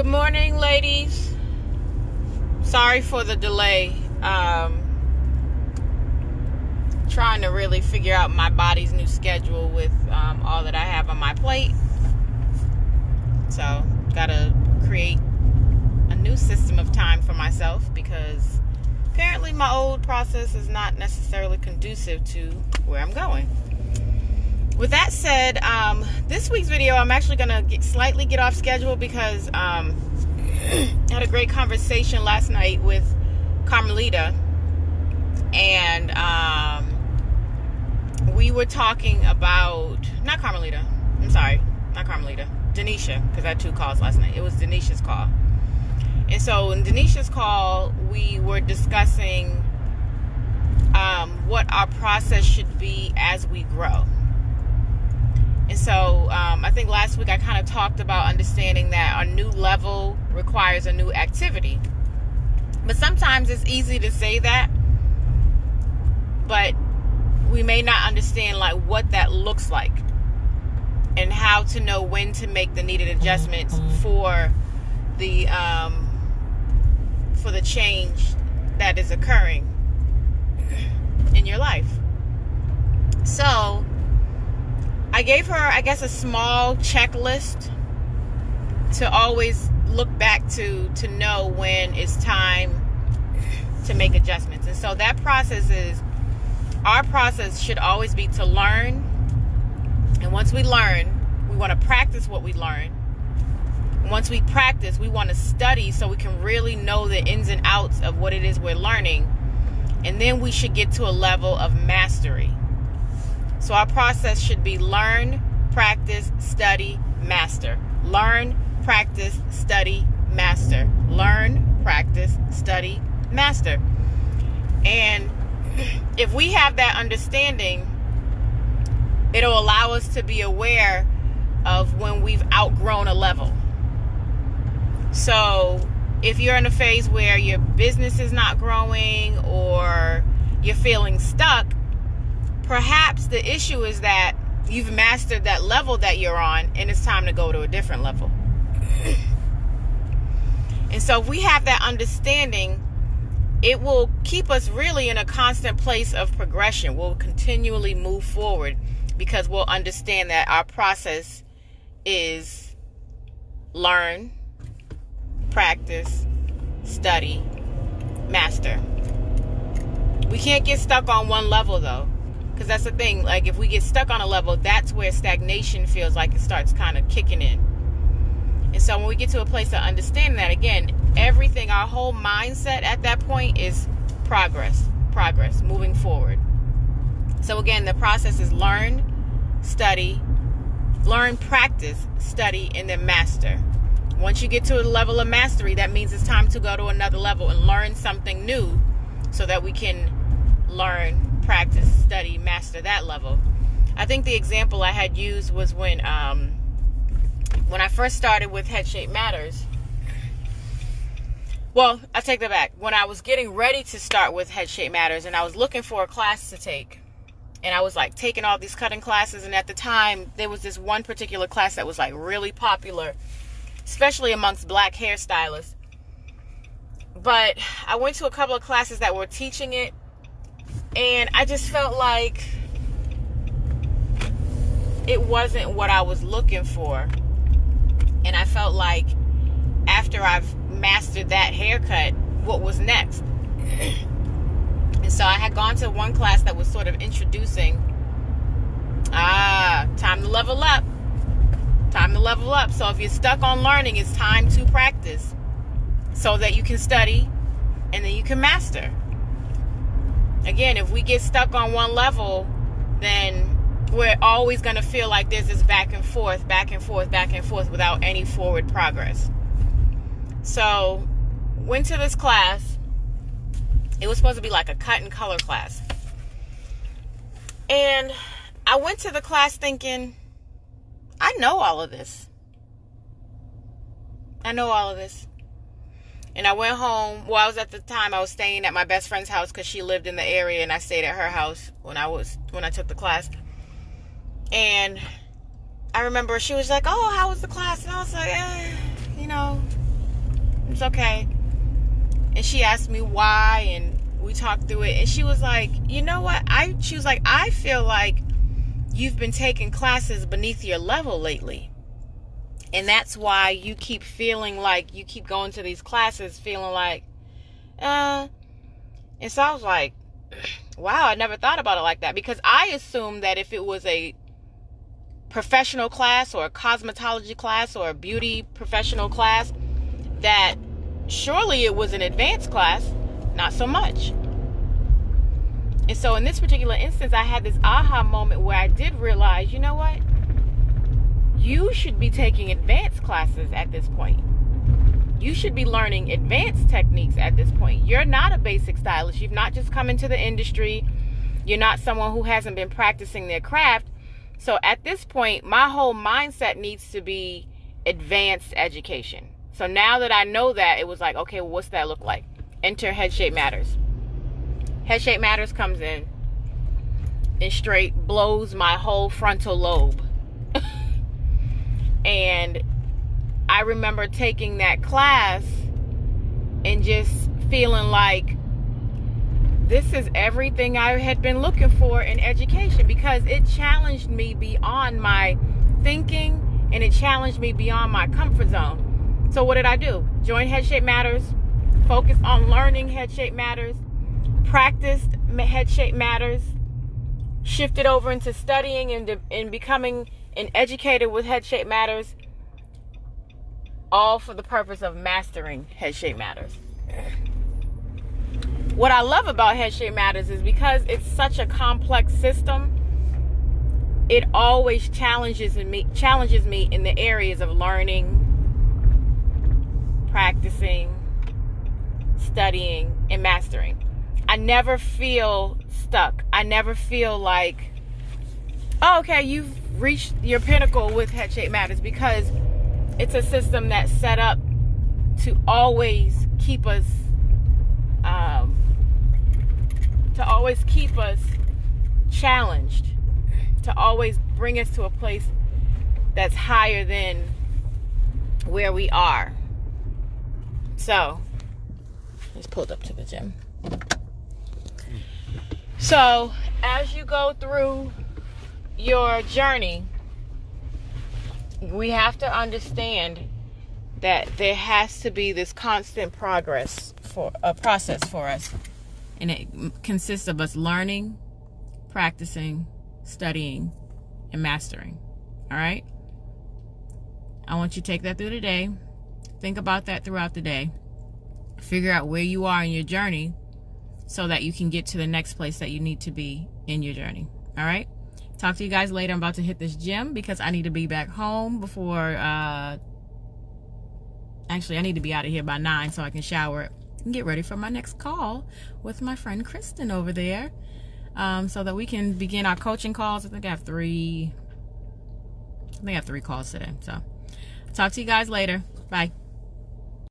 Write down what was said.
Good morning, ladies. Sorry for the delay. Trying to really figure out my body's new schedule with all that I have on my plate. So, gotta create a new system of time for myself because apparently my old process is not necessarily conducive to where I'm going. With that said, this week's video, I'm actually going to slightly get off schedule because I had a great conversation last night with Carmelita. And we were talking about, not Carmelita, Denisha, because I had 2 calls last night. It was Denisha's call. And so in Denisha's call, we were discussing what our process should be as we grow. And so I think last week I kind of talked about understanding that our new level requires a new activity. But sometimes it's easy to say that, but we may not understand like what that looks like and how to know when to make the needed adjustments for the change that is occurring in your life. So I gave her, I guess, a small checklist to always look back to know when it's time to make adjustments. And so that process is, our process should always be to learn. And once we learn, we want to practice what we learn. Once we practice, we want to study so we can really know the ins and outs of what it is we're learning. And then we should get to a level of mastery. So our process should be learn, practice, study, master. Learn, practice, study, master. Learn, practice, study, master. And if we have that understanding, it'll allow us to be aware of when we've outgrown a level. So if you're in a phase where your business is not growing or you're feeling stuck, perhaps the issue is that you've mastered that level that you're on and it's time to go to a different level. And so if we have that understanding, it will keep us really in a constant place of progression. We'll continually move forward because we'll understand that our process is learn, practice, study, master. We can't get stuck on one level though. Because that's the thing, like if we get stuck on a level, that's where stagnation feels like it starts kind of kicking in. And so when we get to a place of understanding that, again, everything, our whole mindset at that point is progress, moving forward. So again, the process is learn, practice, study, and then master. Once you get to a level of mastery, that means it's time to go to another level and learn something new so that we can learn, practice, study, master that level. I think the example I had used was when I first started with Head Shape Matters. Well, I take that back. When I was getting ready to start with Head Shape Matters and I was looking for a class to take, and I was like taking all these cutting classes, and at the time there was this one particular class that was like really popular, especially amongst black hairstylists. But I went to a couple of classes that were teaching it, and I just felt like it wasn't what I was looking for. And I felt like after I've mastered that haircut, what was next? And so I had gone to one class that was sort of introducing, time to level up. Time to level up. So if you're stuck on learning, it's time to practice so that you can study and then you can master. Again, if we get stuck on one level, then we're always going to feel like there's this back and forth without any forward progress. So, went to this class. It was supposed to be like a cut and color class. And I went to the class thinking, I know all of this. And I went home. Well, I was staying at my best friend's house because she lived in the area, and I stayed at her house when I took the class. And I remember she was like, "Oh, how was the class?" And I was like, it's okay. And she asked me why, and we talked through it. And she was like, you know what? She was like, I feel like you've been taking classes beneath your level lately. And that's why you keep feeling like you keep going to these classes feeling like, And so I was like, wow, I never thought about it like that. Because I assumed that if it was a professional class or a cosmetology class or a beauty professional class, that surely it was an advanced class. Not so much. And so in this particular instance, I had this aha moment where I did realize, you know what? You should be taking advanced classes at this point. You should be learning advanced techniques at this point. You're not a basic stylist. You've not just come into the industry. You're not someone who hasn't been practicing their craft. So at this point, my whole mindset needs to be advanced education. So now that I know that, it was like, okay, well, what's that look like? Enter Head Shape Matters. Head Shape Matters comes in and straight blows my whole frontal lobe. And I remember taking that class and just feeling like this is everything I had been looking for in education, because it challenged me beyond my thinking and it challenged me beyond my comfort zone. So what did I do? Join Head Shape Matters, focus on learning Head Shape Matters, practiced Head Shape Matters, shifted over into studying and becoming an educator with Head Shape Matters, all for the purpose of mastering Head Shape Matters. What I love about Head Shape Matters is because it's such a complex system, it always challenges me in the areas of learning, practicing, studying, and mastering. I never feel stuck. I never feel like, oh, okay, you've reached your pinnacle with Head Shape Matters, because it's a system that's set up to always keep us challenged, to always bring us to a place that's higher than where we are. So, just pulled up to the gym. So, as you go through your journey, we have to understand that there has to be this constant process for us, and it consists of us learning, practicing, studying, and mastering. All right? I want you to take that through the day. Think about that throughout the day. Figure out where you are in your journey so that you can get to the next place that you need to be in your journey. All right? Talk to you guys later. I'm about to hit this gym because I need to be back home before, actually, I need to be out of here by 9 so I can shower and get ready for my next call with my friend Kristen over there, so that we can begin our coaching calls. I think I have 3 calls today. So, talk to you guys later. Bye.